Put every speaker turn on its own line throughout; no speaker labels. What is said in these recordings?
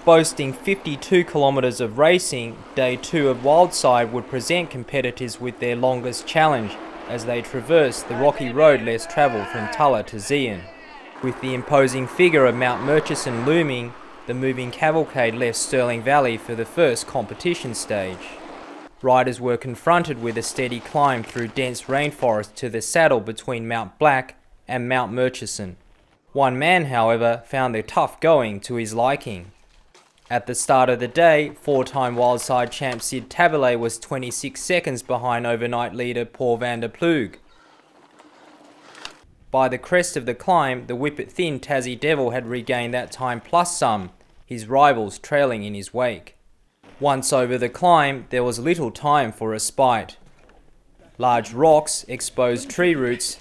Boasting 52 kilometres of racing, Day 2 of Wildside would present competitors with their longest challenge as they traverse the rocky road less travelled from Tulla to Zeehan. With the imposing figure of Mount Murchison looming, the moving cavalcade left Stirling Valley for the first competition stage. Riders were confronted with a steady climb through dense rainforest to the saddle between Mount Black and Mount Murchison. One man, however, found the tough going to his liking. At the start of the day, four-time Wildside champ Sid Taberlet was 26 seconds behind overnight leader Paul van der Ploeg. By the crest of the climb, the whip-it-thin Tassie Devil had regained that time plus some, his rivals trailing in his wake. Once over the climb, there was little time for respite. Large rocks, exposed tree roots,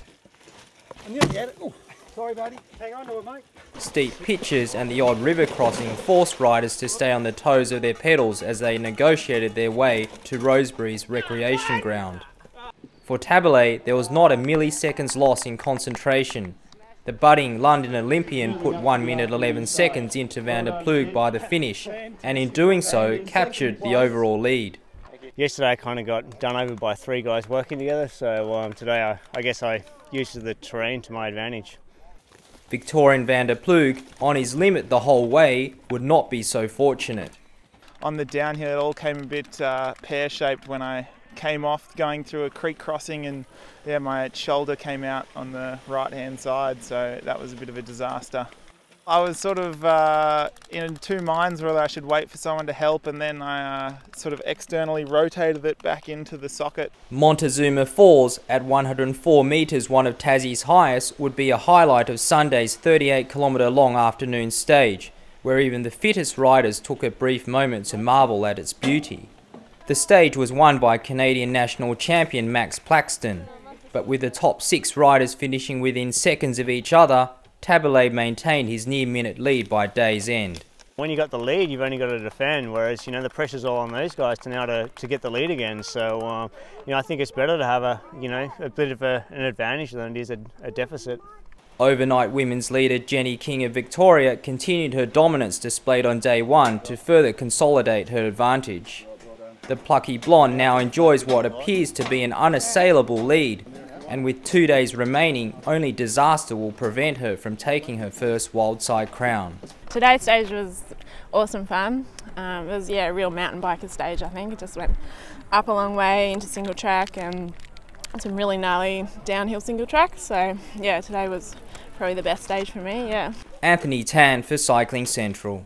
sorry buddy, hang on to it mate.
Steep pitches and the odd river crossing forced riders to stay on the toes of their pedals as they negotiated their way to Rosebery's recreation ground. For Taberlet, there was not a milliseconds loss in concentration. The budding London Olympian put 1 minute 11 seconds into van der Ploeg by the finish, and in doing so, captured the overall lead.
Yesterday I kind of got done over by three guys working together, so today I guess I used the terrain to my advantage.
Victorian van der Ploeg, on his limit the whole way, would not be so fortunate.
On the downhill it all came a bit pear-shaped when I came off going through a creek crossing, and yeah, my shoulder came out on the right hand side, so that was a bit of a disaster. I was sort of in two minds whether I should wait for someone to help, and then I sort of externally rotated it back into the socket.
Montezuma Falls, at 104 metres, one of Tassie's highest, would be a highlight of Sunday's 38-kilometre long afternoon stage, where even the fittest riders took a brief moment to marvel at its beauty. The stage was won by Canadian national champion Max Plaxton, but with the top 6 riders finishing within seconds of each other, Taberlet maintained his near-minute lead by day's end.
When you got the lead, you've only got to defend, whereas the pressure's all on those guys to now to get the lead again. So I think it's better to have a bit of an advantage than it is a deficit.
Overnight women's leader Jenny King of Victoria continued her dominance displayed on day 1 to further consolidate her advantage. The plucky blonde now enjoys what appears to be an unassailable lead, and with 2 days remaining, only disaster will prevent her from taking her first Wildside crown.
Today's stage was awesome fun. It was a real mountain biker stage, I think. It just went up a long way into single track and some really gnarly downhill single track. So yeah, today was probably the best stage for me, yeah.
Anthony Tan for Cycling Central.